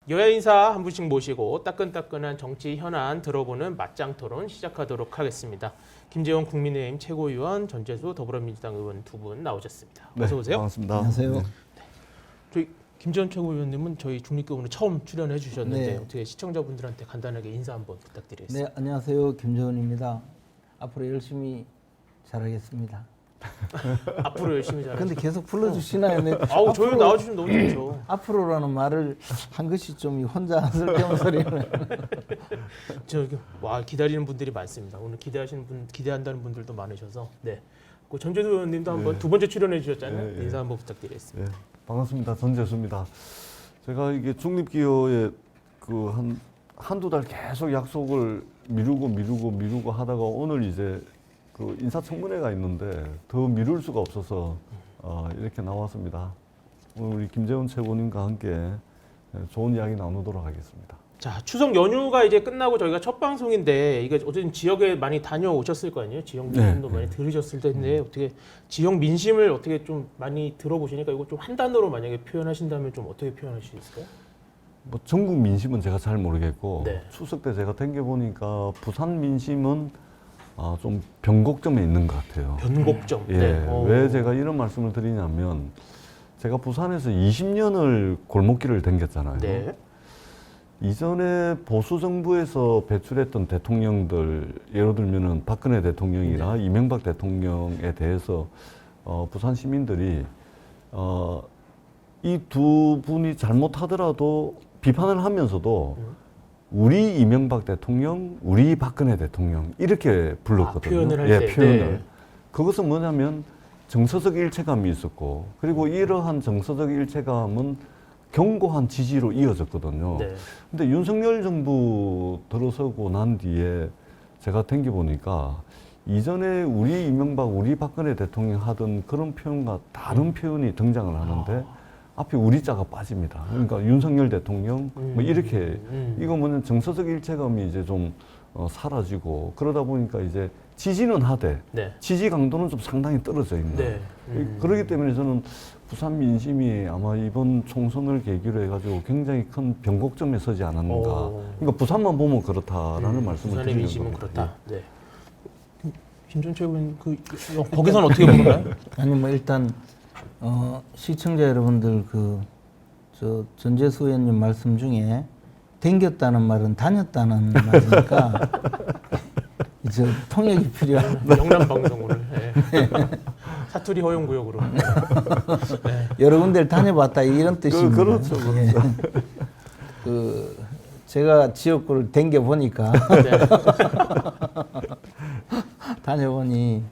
여야 인사 한 분씩 모시고 따끈따끈한 정치 현안 들어보는 맞짱 토론 시작하도록 하겠습니다. 김재원 국민의힘 최고위원, 전재수 더불어민주당 의원 두 분 나오셨습니다. 네, 어서 오세요. 반갑습니다. 안녕하세요. 네. 저희 김재원 최고위원님은 저희 중립교훈에 처음 출연해 주셨는데 네. 어떻게 시청자분들한테 간단하게 인사 한번 부탁드리겠습니다. 네, 안녕하세요. 김재원입니다. 앞으로 열심히 잘하겠습니다. 앞으로 열심히 잘하시고. 근데 계속 불러주시나요? 네. 아우 저희 나와주시면 너무 좋죠. 앞으로라는 말을 한 것이 좀 혼자 쓸데없는 소리는. 저기 와 기다리는 분들이 많습니다. 오늘 기대한다는 분들도 많으셔서 네. 그 전재수 의원님도 한번 네. 두 번째 출연해 주셨잖아요. 네, 네. 인사 한번 부탁드리겠습니다. 네, 반갑습니다. 전재수입니다. 제가 이게 중립기호에 한두 달 계속 약속을 미루고 하다가 오늘 이제 그 인사청문회가 있는데 더 미룰 수가 없어서 이렇게 나왔습니다. 오늘 우리 김재원 최고님과 함께 좋은 이야기 나누도록 하겠습니다. 자 추석 연휴가 이제 끝나고 저희가 첫 방송인데 이게 어쨌든 지역에 많이 다녀오셨을 거 아니에요. 지역 민심도 네, 많이 들으셨을 텐데 어떻게 지역 민심을 어떻게 좀 많이 들어보시니까 이거 좀 한 단어로 만약에 표현하신다면 좀 어떻게 표현하실 수 있을까요? 뭐 전국 민심은 제가 잘 모르겠고 네. 추석 때 제가 댕겨보니까 부산 민심은 좀 변곡점에 있는 것 같아요. 변곡점. 예, 네. 왜 제가 이런 말씀을 드리냐면 제가 부산에서 20년을 골목길을 댕겼잖아요. 네. 이전에 보수 정부에서 배출했던 대통령들 예를 들면은 박근혜 대통령이나 네. 이명박 대통령에 대해서 부산 시민들이 이 두 분이 잘못하더라도 비판을 하면서도 우리 이명박 대통령, 우리 박근혜 대통령 이렇게 불렀거든요. 표현을 할 예, 때. 표현을. 네. 그것은 뭐냐면 정서적 일체감이 있었고 그리고 이러한 정서적 일체감은 견고한 지지로 이어졌거든요. 네. 근데 윤석열 정부 들어서고 난 뒤에 제가 댕겨보니까 이전에 우리 이명박, 우리 박근혜 대통령 하던 그런 표현과 다른 표현이 등장을 하는데 앞에 우리 자가 빠집니다. 그러니까 윤석열 대통령 뭐 이렇게 이거 뭐냐면 정서적 일체감이 이제 좀 사라지고 그러다 보니까 이제 지지는 하되 네. 지지 강도는 좀 상당히 떨어져 있는. 네. 그렇기 때문에 저는 부산 민심이 아마 이번 총선을 계기로 해가지고 굉장히 큰 변곡점에 서지 않았는가. 그러니까 부산만 보면 그렇다라는 말씀을 부산의 드리는 민심은 겁니다. 그렇다. 네. 김전 최고위원 거기선 어떻게 보나요? 아니 뭐 일단 시청자 여러분들 저 전재수 의원님 말씀 중에 댕겼다는 말은 다녔다는 말이니까 이제 통역이 필요한. 영남 방송 오늘 네. 사투리 허용 구역으로. 네. 여러 군데를 다녀봤다 이런 뜻입니다. 그렇죠. 예. 제가 지역구를 댕겨 보니까 네. 다녀보니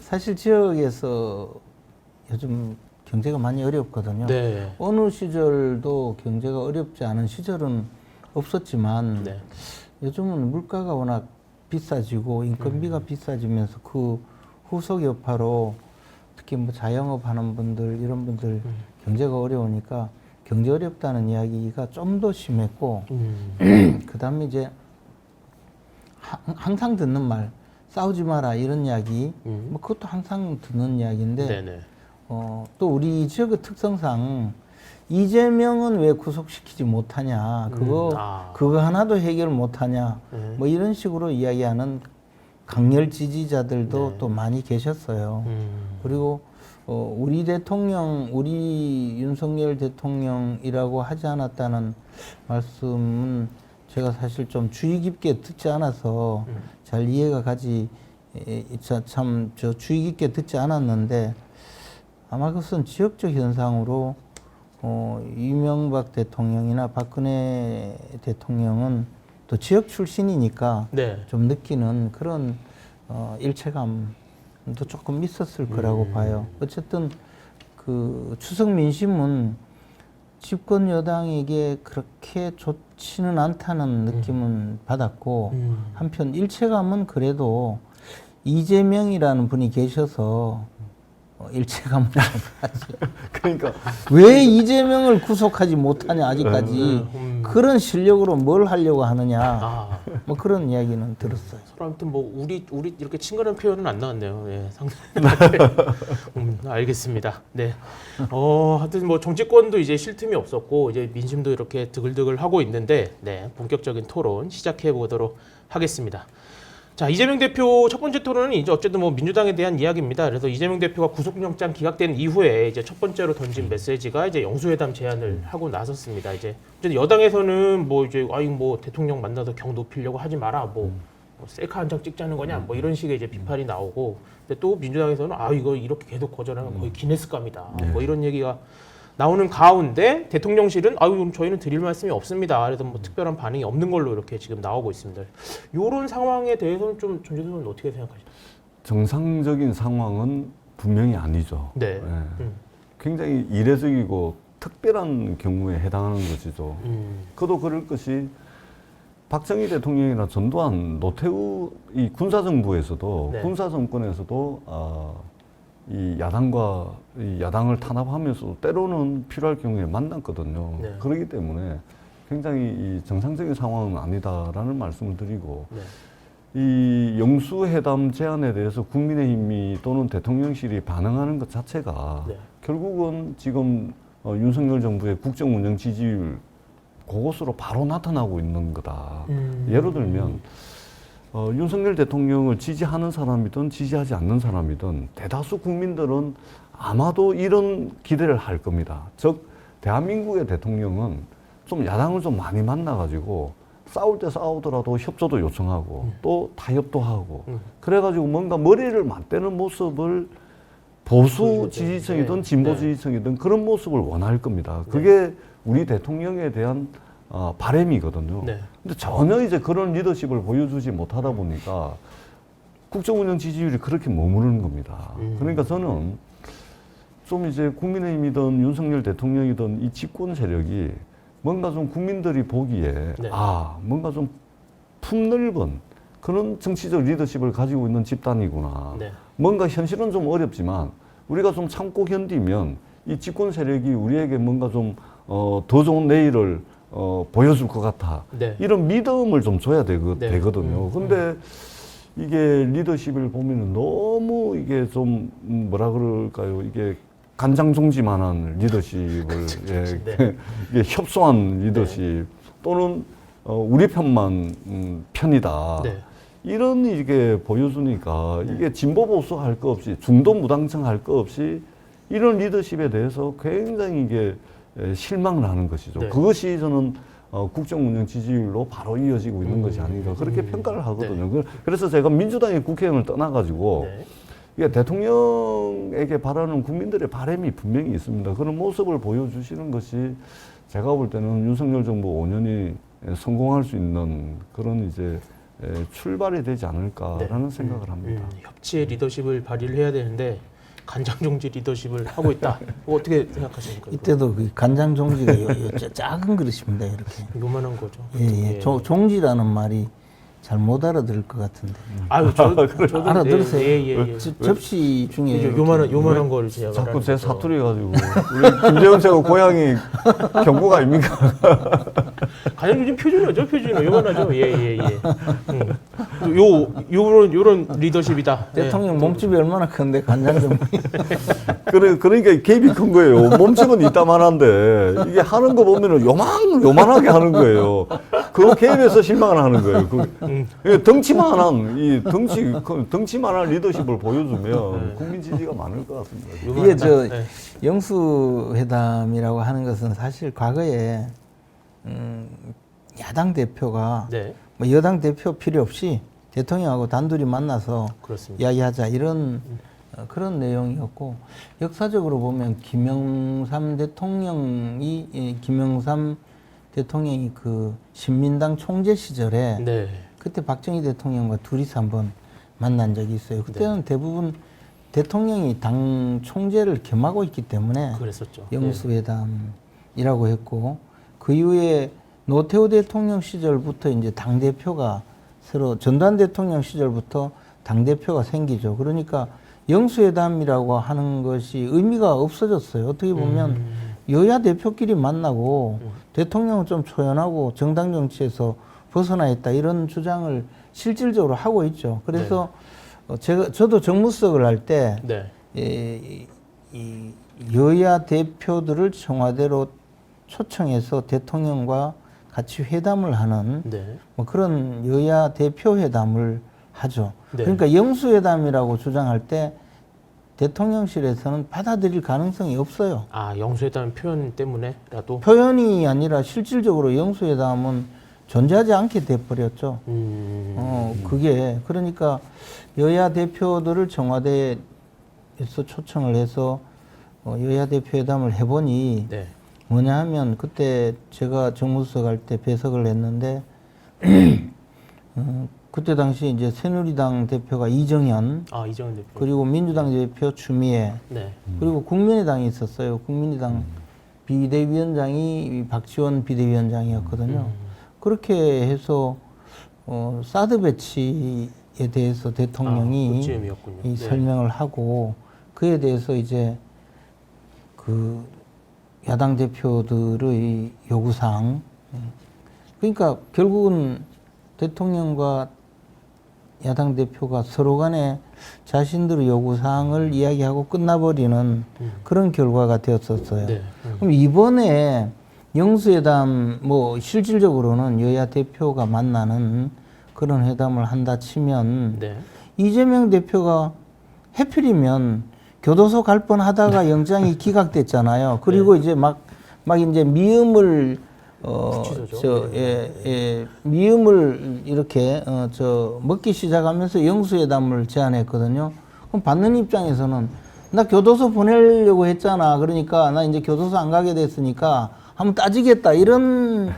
사실 지역에서 요즘 경제가 많이 어렵거든요. 네. 어느 시절도 경제가 어렵지 않은 시절은 없었지만 네. 요즘은 물가가 워낙 비싸지고 인건비가 비싸지면서 그 후속 여파로 특히 뭐 자영업 하는 분들 이런 분들 경제가 어려우니까 경제 어렵다는 이야기가 좀 더 심했고 그다음에 이제 항상 듣는 말 싸우지 마라 이런 이야기 뭐 그것도 항상 듣는 이야기인데 네네. 또 우리 지역의 특성상 이재명은 왜 구속시키지 못하냐 그거 하나도 해결 못하냐 뭐 이런 식으로 이야기하는 강렬 지지자들도 네. 또 많이 계셨어요. 그리고 우리 대통령, 우리 윤석열 대통령이라고 하지 않았다는 말씀은 제가 사실 좀 주의 깊게 듣지 않아서 잘 이해가 가지 참 주의 깊게 듣지 않았는데 아마 그것은 지역적 현상으로 이명박 대통령이나 박근혜 대통령은 또 지역 출신이니까 네. 좀 느끼는 그런 일체감도 조금 있었을 거라고 봐요. 어쨌든 그 추석 민심은 집권 여당에게 그렇게 좋지는 않다는 느낌은 받았고 한편 일체감은 그래도 이재명이라는 분이 계셔서 일체감을 좀 받지. 그러니까 왜 이재명을 구속하지 못하냐 아직까지 그런 실력으로 뭘 하려고 하느냐 뭐 그런 이야기는 들었어요. 서로 아무튼 뭐 우리 이렇게 친근한 표현은 안 나왔네요. 예, 상당히. 알겠습니다. 네. 하여튼 뭐 정치권도 이제 쉴 틈이 없었고 이제 민심도 이렇게 드글드글 하고 있는데 네, 본격적인 토론 시작해 보도록 하겠습니다. 자, 이재명 대표 첫 번째 토론은 이제 어쨌든 뭐 민주당에 대한 이야기입니다. 그래서 이재명 대표가 구속영장 기각된 이후에 이제 첫 번째로 던진 메시지가 이제 영수회담 제안을 하고 나섰습니다. 이제 어쨌든 여당에서는 뭐 이제 뭐 대통령 만나서 경 높이려고 하지 마라, 뭐 셀카 한 장 찍자는 거냐, 뭐 이런 식의 이제 비판이 나오고, 근데 또 민주당에서는 이거 이렇게 계속 거절하면 거의 기네스감이다, 뭐 이런 얘기가 나오는 가운데 대통령실은 저희는 드릴 말씀이 없습니다. 그래서 뭐 특별한 반응이 없는 걸로 이렇게 지금 나오고 있습니다. 이런 상황에 대해서는 좀 전재수 의원은 어떻게 생각하시나요? 정상적인 상황은 분명히 아니죠. 네. 굉장히 이례적이고 특별한 경우에 해당하는 것이죠. 그도 그럴 것이 박정희 대통령이나 전두환, 노태우 이 군사정부에서도 네. 군사정권에서도 이 야당을 탄압하면서 때로는 필요할 경우에 만났거든요. 네. 그렇기 때문에 굉장히 이 정상적인 상황은 아니다라는 말씀을 드리고 네. 이 영수회담 제안에 대해서 국민의힘이 또는 대통령실이 반응하는 것 자체가 네. 결국은 지금 윤석열 정부의 국정운영 지지율 그것으로 바로 나타나고 있는 거다. 예를 들면 윤석열 대통령을 지지하는 사람이든 지지하지 않는 사람이든 대다수 국민들은 아마도 이런 기대를 할 겁니다. 즉 대한민국의 대통령은 좀 야당을 좀 많이 만나가지고 싸울 때 싸우더라도 협조도 요청하고 또 타협도 하고 그래가지고 뭔가 머리를 맞대는 모습을 보수 지지층이든 진보 지지층이든 그런 모습을 원할 겁니다. 그게 우리 대통령에 대한 바람이거든요. 네. 근데 전혀 이제 그런 리더십을 보여주지 못하다 보니까 국정운영 지지율이 그렇게 머무르는 겁니다. 그러니까 저는 좀 이제 국민의힘이든 윤석열 대통령이든 이 집권 세력이 뭔가 좀 국민들이 보기에 네. 뭔가 좀 품넓은 그런 정치적 리더십을 가지고 있는 집단이구나. 네. 뭔가 현실은 좀 어렵지만 우리가 좀 참고 견디면 이 집권 세력이 우리에게 뭔가 좀 더 좋은 내일을 보여줄 것 같아. 네. 이런 믿음을 좀 줘야 되거든요. 네. 근데 이게 리더십을 보면은 너무 이게 좀 뭐라 그럴까요? 이게 간장종지만한 리더십을 네. 이게 협소한 리더십 또는 우리 편만 편이다. 네. 이런 이게 보여주니까 이게 진보 보수 할 거 없이 중도 무당청 할 거 없이 이런 리더십에 대해서 굉장히 이게 실망을 하는 것이죠. 네. 그것이 저는 국정운영 지지율로 바로 이어지고 있는 것이 아닌가 그렇게 평가를 하거든요. 그래서 제가 민주당의 국회의원을 떠나가지고 네. 이게 대통령에게 바라는 국민들의 바람이 분명히 있습니다. 그런 모습을 보여주시는 것이 제가 볼 때는 윤석열 정부 5년이 성공할 수 있는 그런 이제 출발이 되지 않을까라는 생각을 합니다. 협치의 리더십을 발휘를 해야 되는데 간장종지 리더십을 하고 있다. 뭐 어떻게 생각하십니까? 이때도 그 간장 종지가 작은 그릇입니다. 이렇게. 요만한 거죠. 예. 종지라는 말이 잘 못 알아들을 것 같은데. 저도 알아들으세요? 예. 접시 중에 이렇게 요만한 걸 제가 자꾸 제 말하는 거죠. 사투리 가지고 우리 김재현 씨가 고향이 경북 아닙니까? 가장 요즘 표준어죠, 표준어. 요만하죠. 예. 요런 리더십이다. 대통령 몸집이 얼마나 큰데 간장 좀. 그러니까 개입이 큰 거예요. 몸집은 이따만한데 이게 하는 거 보면은 요만하게 하는 거예요. 그 개입에서 실망을 하는 거예요. 덩치만한 덩치만한 리더십을 보여주면 국민 지지가 많을 것 같습니다. 이게 영수회담이라고 하는 것은 사실 과거에 야당 대표가 네, 뭐 여당 대표 필요 없이 대통령하고 단둘이 만나서 그렇습니다. 이야기하자 이런 그런 내용이었고 역사적으로 보면 김영삼 대통령이 그 신민당 총재 시절에 네, 그때 박정희 대통령과 둘이서 한번 만난 적이 있어요. 그때는 대부분 대통령이 당 총재를 겸하고 있기 때문에 그랬었죠. 영수회담이라고 했고 그 이후에 노태우 대통령 시절부터 이제 당 대표가 새로 전두환 대통령 시절부터 당 대표가 생기죠. 그러니까 영수회담이라고 하는 것이 의미가 없어졌어요. 어떻게 보면 여야 대표끼리 만나고 대통령은 좀 초연하고 정당 정치에서 벗어나 있다 이런 주장을 실질적으로 하고 있죠. 그래서 저도 정무수석을 할 때 네. 이 여야 대표들을 청와대로 초청해서 대통령과 같이 회담을 하는 네. 뭐 그런 여야 대표 회담을 하죠. 네. 그러니까 영수회담이라고 주장할 때 대통령실에서는 받아들일 가능성이 없어요. 아, 영수회담 표현 때문에라도. 표현이 아니라 실질적으로 영수회담은 존재하지 않게 돼버렸죠. 그게 그러니까 여야 대표들을 청와대에서 초청을 해서 여야 대표 회담을 해보니 네. 뭐냐 하면 그때 제가 정무수석 할 때 배석을 했는데 그때 당시 이제 새누리당 대표가 이정현 아, 이정현 대표. 그리고 민주당 대표 추미애 네. 그리고 국민의당이 있었어요. 국민의당 비대위원장이 박지원 비대위원장이었거든요. 그렇게 해서 사드 배치에 대해서 대통령이 그쯤이었군요. 이 네. 설명을 하고 그에 대해서 이제 그 야당 대표들의 요구사항 그러니까 결국은 대통령과 야당 대표가 서로 간에 자신들의 요구사항을 이야기하고 끝나버리는 그런 결과가 되었었어요. 네. 그럼 이번에 영수회담 뭐 실질적으로는 여야 대표가 만나는 그런 회담을 한다 치면 네. 이재명 대표가 해필이면 교도소 갈 뻔하다가 영장이 기각됐잖아요. 그리고 이제 막 이제 미음을 구치소죠. 미음을 이렇게 먹기 시작하면서 영수회담을 제안했거든요. 그럼 받는 입장에서는 나 교도소 보내려고 했잖아. 그러니까 나 이제 교도소 안 가게 됐으니까 한번 따지겠다 이런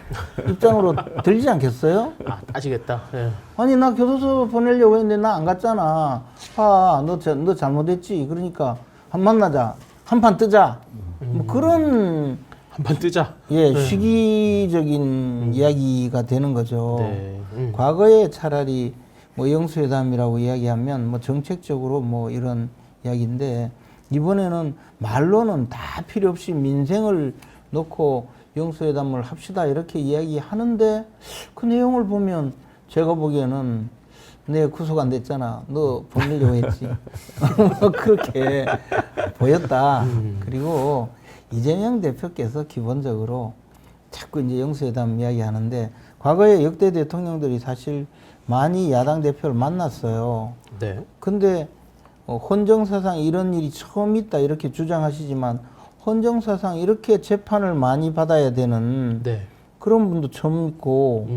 입장으로 들지 않겠어요? 아, 따지겠다. 네. 아니 나 교도소 보내려고 했는데 나 안 갔잖아. 너 잘못했지. 그러니까 한 만나자. 한 판 뜨자. 뭐 그런 한판 뜨자. 시기적인 이야기가 되는 거죠. 네. 과거에 차라리 뭐 영수회담이라고 이야기하면 뭐 정책적으로 뭐 이런 이야기인데 이번에는 말로는 다 필요 없이 민생을 놓고 영수회담을 합시다 이렇게 이야기하는데 그 내용을 보면 제가 보기에는 내 구속 안 됐잖아. 너 보내려고 했지. 그렇게 보였다. 그리고 이재명 대표께서 기본적으로 자꾸 이제 영수회담 이야기 하는데 과거에 역대 대통령들이 사실 많이 야당 대표를 만났어요. 네. 근데 헌정사상 이런 일이 처음 있다 이렇게 주장하시지만 헌정사상 이렇게 재판을 많이 받아야 되는 네. 그런 분도 처음 있고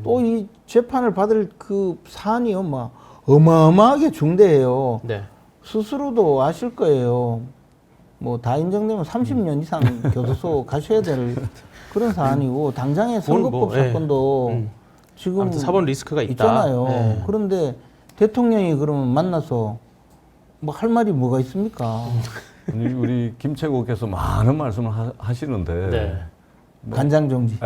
또 이 재판을 받을 그 사안이요 막 어마어마하게 중대해요. 네. 스스로도 아실 거예요. 뭐 다 인정되면 30년 이상 교도소 가셔야 될 그런 사안이고 당장의 선거법 예. 사건도 지금 아무튼 사법 리스크가 있다. 있잖아요. 네. 그런데 대통령이 그러면 만나서 뭐 할 말이 뭐가 있습니까? 아니, 우리 김채국께서 많은 말씀을 하시는데 네. 간장정지.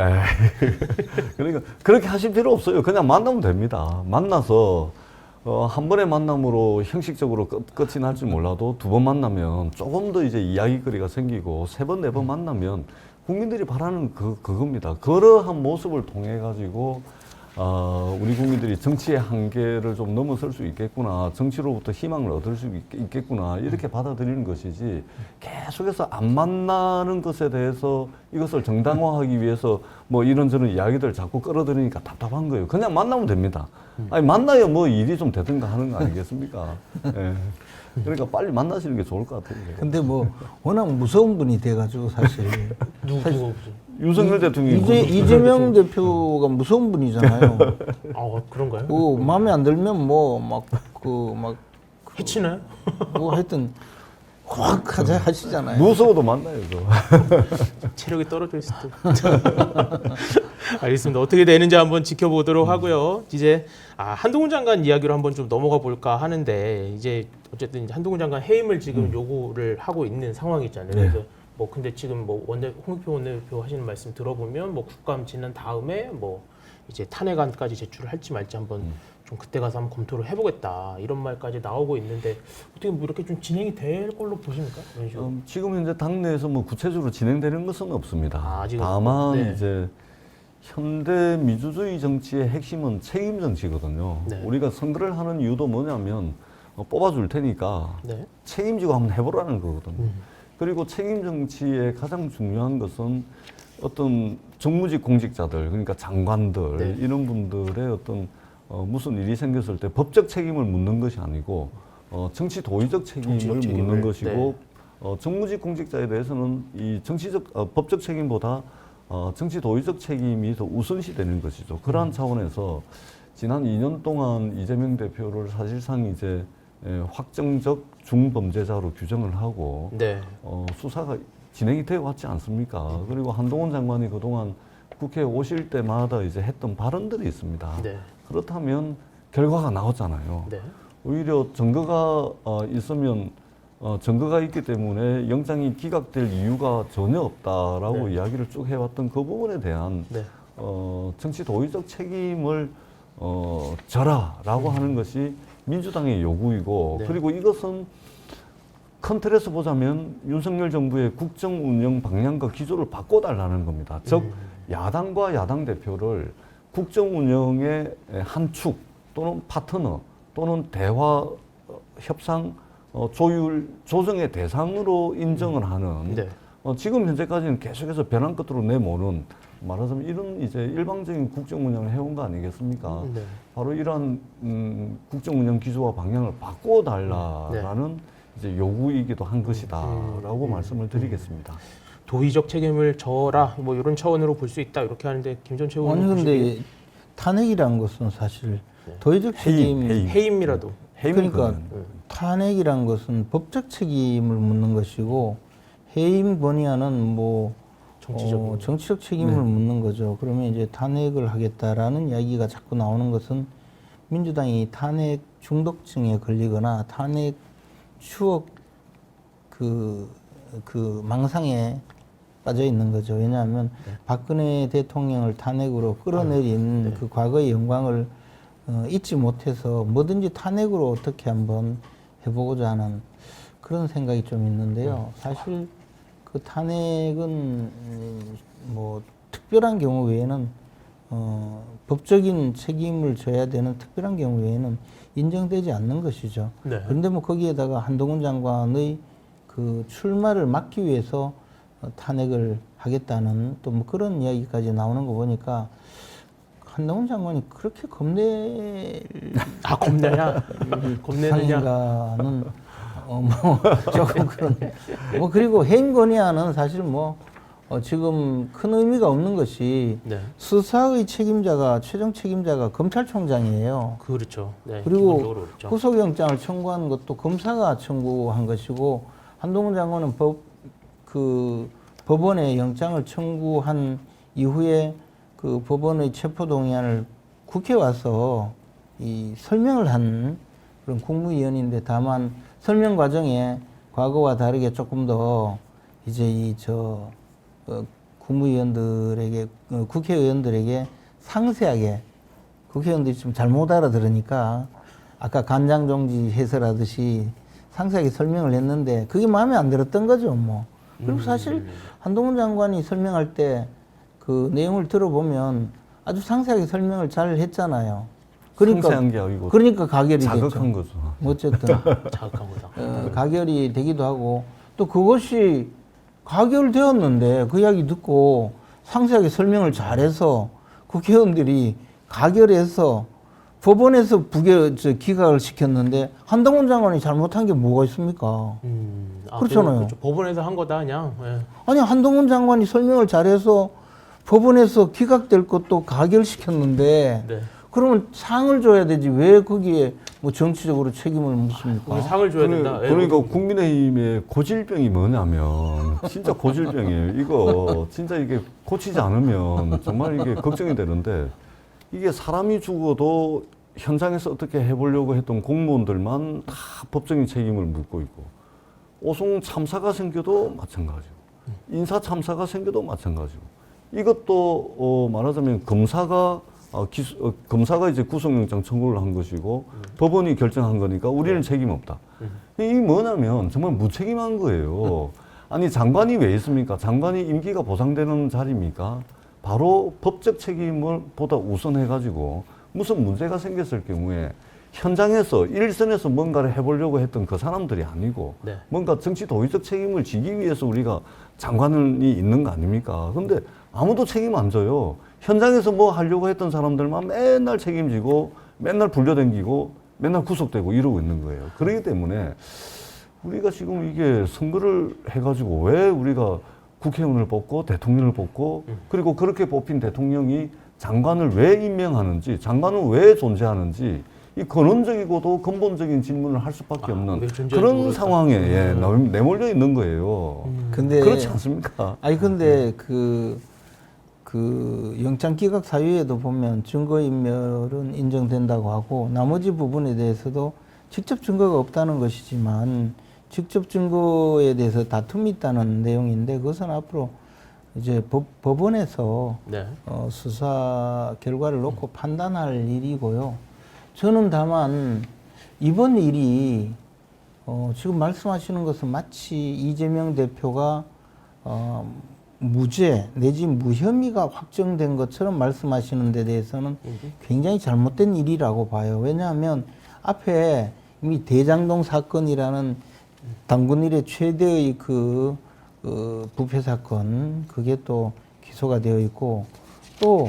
그러니까 그렇게 하실 필요 없어요. 그냥 만나면 됩니다. 만나서 한 번의 만남으로 형식적으로 끝이 날지 몰라도 두 번 만나면 조금 더 이제 이야기거리가 생기고 세 번, 네 번 만나면 국민들이 바라는 그겁니다. 그러한 모습을 통해 가지고 우리 국민들이 정치의 한계를 좀 넘어설 수 있겠구나, 정치로부터 희망을 얻을 수 있겠구나 이렇게 받아들이는 것이지 계속해서 안 만나는 것에 대해서 이것을 정당화하기 위해서 뭐 이런저런 이야기들 자꾸 끌어들이니까 답답한 거예요. 그냥 만나면 됩니다. 아니 만나야 뭐 일이 좀 되든가 하는 거 아니겠습니까? 예. 그러니까 빨리 만나시는 게 좋을 것 같아요. 근데 뭐 워낙 무서운 분이 돼가지고 사실 누구? 윤석열 대통령이 이재명 대표가 무서운 분이잖아요. 아, 그런가요? 마음에 안 들면 뭐 해치나요? 뭐 하여튼 확 하시잖아요. 무서워도 만나야죠. 체력이 떨어져 있을 때. 알겠습니다. 어떻게 되는지 한번 지켜보도록 하고요. 이제 한동훈 장관 이야기로 한번 좀 넘어가 볼까 하는데 이제 어쨌든 한동훈 장관 해임을 지금 요구를 하고 있는 상황이잖아요. 네. 그래서 뭐 근데 지금 뭐 홍익표 원내대표 하시는 말씀 들어보면 뭐 국감 지난 다음에 뭐 이제 탄핵안까지 제출을 할지 말지 한번 좀 그때 가서 한번 검토를 해보겠다 이런 말까지 나오고 있는데 어떻게 뭐 이렇게 좀 진행이 될 걸로 보십니까? 이런 식으로. 지금 현재 당내에서 뭐 구체적으로 진행되는 것은 없습니다. 아직은 다만 네. 이제 현대 민주주의 정치의 핵심은 책임 정치거든요. 네. 우리가 선거를 하는 이유도 뭐냐면 뽑아줄 테니까 네. 책임지고 한번 해보라는 거거든요. 그리고 책임 정치의 가장 중요한 것은 어떤 정무직 공직자들, 그러니까 장관들, 네. 이런 분들의 어떤 무슨 일이 생겼을 때 법적 책임을 묻는 것이 아니고 정치 도의적 책임을 정치적 책임을, 묻는 것이고 네. 정무직 공직자에 대해서는 이 정치적 법적 책임보다 정치 도의적 책임이 더 우선시 되는 것이죠. 그러한 차원에서 지난 2년 동안 이재명 대표를 사실상 이제 확정적 중범죄자로 규정을 하고 네. 수사가 진행이 되어 왔지 않습니까? 그리고 한동훈 장관이 그동안 국회에 오실 때마다 이제 했던 발언들이 있습니다. 네. 그렇다면 결과가 나왔잖아요. 네. 오히려 증거가 있으면 증거가 있기 때문에 영장이 기각될 이유가 전혀 없다라고 네. 이야기를 쭉 해왔던 그 부분에 대한 네. 정치 도의적 책임을 져라라고 하는 것이 민주당의 요구이고 네. 그리고 이것은 큰 틀에서 보자면 윤석열 정부의 국정 운영 방향과 기조를 바꿔달라는 겁니다. 즉 야당과 야당 대표를 국정 운영의 한 축 또는 파트너 또는 대화 협상 조율 조정의 대상으로 인정을 하는 네. 지금 현재까지는 계속해서 변한 끝으로 내모는 말하자면 이런 이제 일방적인 국정 운영을 해온 거 아니겠습니까? 네. 바로 이러한 국정 운영 기조와 방향을 바꿔달라라는 이제 요구이기도 한 것이다라고 말씀을 드리겠습니다. 도의적 책임을 져라 뭐 이런 차원으로 볼 수 있다 이렇게 하는데 김전채 아니 의원님 근데 탄핵이란 것은 사실 네. 도의적 책임 해임이라도 그러니까 탄핵이란 것은 법적 책임을 묻는 것이고 해임 건의안은 뭐 정치적 책임을 묻는 거죠. 그러면 이제 탄핵을 하겠다라는 이야기가 자꾸 나오는 것은 민주당이 탄핵 중독증에 걸리거나 탄핵 추억 그 망상에 빠져 있는 거죠. 왜냐하면 박근혜 대통령을 탄핵으로 끌어내린 그 과거의 영광을 잊지 못해서 뭐든지 탄핵으로 어떻게 한번 해보고자 하는 그런 생각이 좀 있는데요. 사실 그 탄핵은 뭐 특별한 경우 외에는 법적인 책임을 져야 되는 특별한 경우 외에는 인정되지 않는 것이죠. 네. 그런데 뭐 거기에다가 한동훈 장관의 그 출마를 막기 위해서 탄핵을 하겠다는 또 뭐 그런 이야기까지 나오는 거 보니까 한동훈 장관이 그렇게 겁내냐? 겁내느냐? 상인가는 뭐 조금 그런 뭐 그리고 해임 건의안은 사실 뭐 지금 큰 의미가 없는 것이 네. 수사의 책임자가 최종 책임자가 검찰총장이에요. 그렇죠. 네. 그리고 기본적으로 그렇죠. 구속영장을 청구한 것도 검사가 청구한 것이고 한동훈 장관은 법원에 영장을 청구한 이후에 그 법원의 체포동의안을 국회에 와서 이 설명을 한 그런 국무위원인데 다만 설명 과정에 과거와 다르게 조금 더 이제 국무위원들에게 국회의원들에게 상세하게 국회의원들이 좀 잘못 알아들으니까 아까 간장종지 해설하듯이 상세하게 설명을 했는데 그게 마음에 안 들었던 거죠, 뭐. 그리고 사실 한동훈 장관이 설명할 때 그 내용을 들어보면 아주 상세하게 설명을 잘 했잖아요. 상세한 게 아니고 그러니까 가결이 자극한 됐죠. 거죠. 어쨌든 자극한 거다. 가결이 되기도 하고 또 그것이 가결되었는데 그 이야기 듣고 상세하게 설명을 잘해서 국회의원들이 가결해서 법원에서 기각을 시켰는데 한동훈 장관이 잘못한 게 뭐가 있습니까? 그렇잖아요. 그렇죠. 법원에서 한 거다 그냥. 예. 아니 한동훈 장관이 설명을 잘해서 법원에서 기각될 것도 가결시켰는데 네. 그러면 상을 줘야 되지 왜 거기에 뭐 정치적으로 책임을 묻습니까? 오늘 상을 줘야 된다. 예. 그러니까 국민의힘의 고질병이 뭐냐면 진짜 고질병이에요. 이거 진짜 이게 고치지 않으면 정말 이게 걱정이 되는데 이게 사람이 죽어도 현장에서 어떻게 해보려고 했던 공무원들만 다 법적인 책임을 묻고 있고 오송 참사가 생겨도 마찬가지고 인사 참사가 생겨도 마찬가지고 이것도 말하자면 검사가 이제 구속영장 청구를 한 것이고 법원이 결정한 거니까 우리는 책임 없다. 이게 뭐냐면 정말 무책임한 거예요. 아니 장관이 왜 있습니까? 장관이 임기가 보상되는 자리입니까? 바로 법적 책임을 보다 우선해가지고 무슨 문제가 생겼을 경우에 현장에서 일선에서 뭔가를 해보려고 했던 그 사람들이 아니고 네. 뭔가 정치 도의적 책임을 지기 위해서 우리가 장관이 있는 거 아닙니까? 근데 아무도 책임 안 져요. 현장에서 뭐 하려고 했던 사람들만 맨날 책임지고 맨날 불려댕기고 맨날 구속되고 이러고 있는 거예요. 그렇기 때문에 우리가 지금 이게 선거를 해가지고 왜 우리가 국회의원을 뽑고 대통령을 뽑고 그리고 그렇게 뽑힌 대통령이 장관을 왜 임명하는지 장관은 왜 존재하는지 이 근원적이고도 근본적인 질문을 할 수밖에 없는 왜 존재하는지 그런 모르겠다. 상황에 내몰려 있는 거예요. 근데 그렇지 않습니까? 아니 근데 그 영장 기각 사유에도 보면 증거인멸은 인정된다고 하고 나머지 부분에 대해서도 직접 증거가 없다는 것이지만 직접 증거에 대해서 다툼이 있다는 내용인데 그것은 앞으로 이제 법원에서 네. 수사 결과를 놓고 판단할 일이고요. 저는 다만 이번 일이 지금 말씀하시는 것은 마치 이재명 대표가 무죄 내지 무혐의가 확정된 것처럼 말씀하시는 데 대해서는 굉장히 잘못된 일이라고 봐요. 왜냐하면 앞에 이미 대장동 사건이라는 당군 일의 최대의 그 부패 사건 그게 또 기소가 되어 있고 또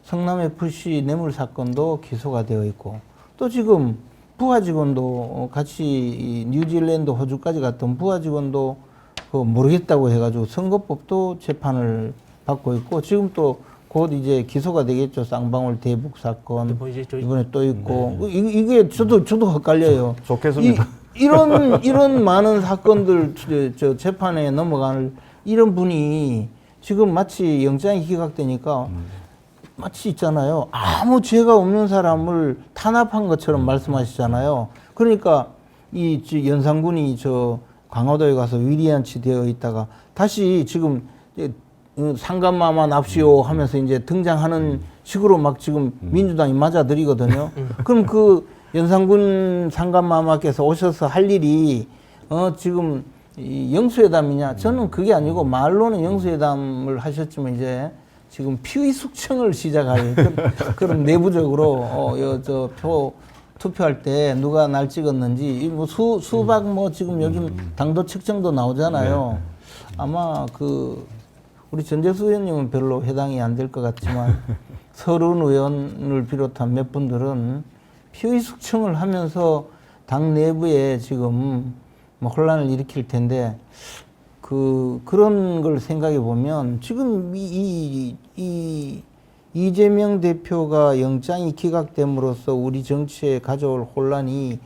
성남 FC 뇌물 사건도 기소가 되어 있고 또 지금 부하 직원도 같이 이 뉴질랜드 호주까지 갔던 부하 직원도 모르겠다고 해가지고 선거법도 재판을 받고 있고 지금 또 곧 이제 기소가 되겠죠. 쌍방울 대북 사건 뭐 이제 저희- 이번에 또 있고 이게 저도 헷갈려요. 좋겠습니다. 이런 많은 사건들 저 재판에 넘어갈 이런 분이 지금 마치 영장이 기각되니까 마치 있잖아요. 아무 죄가 없는 사람을 탄압한 것처럼 말씀하시잖아요. 그러니까 이 연산군이 저 강화도에 가서 위리안치 되어 있다가 다시 지금 상감마마 납시오 하면서 이제 등장하는 식으로 막 지금 민주당이 맞아들이거든요. 그럼 그 연산군 상감마마께서 오셔서 할 일이 지금 이 영수회담이냐? 저는 그게 아니고 말로는 영수회담을 하셨지만 이제 지금 피의 숙청을 시작할 그런 내부적으로 저 투표할 때 누가 날 찍었는지 뭐 수박 뭐 지금 요즘 당도 측정도 나오잖아요. 아마 우리 전재수 의원님은 별로 해당이 안 될 것 같지만 서른 의원을 비롯한 몇 분들은 피의 숙청을 하면서 당 내부에 지금 뭐 혼란을 일으킬 텐데 그런 걸 생각해 보면 지금 이재명 대표가 영장이 기각됨으로써 우리 정치에 가져올 혼란이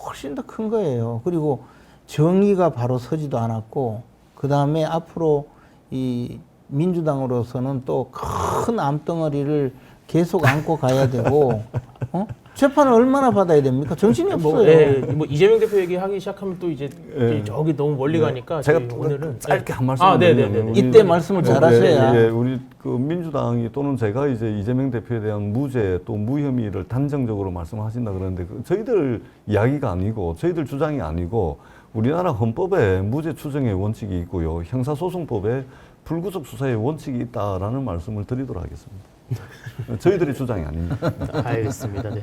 훨씬 더 큰 거예요. 그리고 정의가 바로 서지도 않았고 그 다음에 앞으로 이 민주당으로서는 또 큰 암덩어리를 계속 안고 가야 되고 재판을 얼마나 받아야 됩니까? 정신이 없어요. 뭐 이재명 대표 얘기하기 시작하면 또 이제 저기 너무 멀리 가니까 제가 저희 오늘은 짧게 한 말씀 네네네. 이때 말씀을 잘하셔야. 우리 그 민주당이 또는 제가 이제 이재명 대표에 대한 무죄 또 무혐의를 단정적으로 말씀하신다 그러는데 저희들 이야기가 아니고 저희들 주장이 아니고 우리나라 헌법에 무죄 추정의 원칙이 있고요 형사소송법에 불구속 수사의 원칙이 있다라는 말씀을 드리도록 하겠습니다. 저희들의 주장이 아닙니다. 알겠습니다. 네.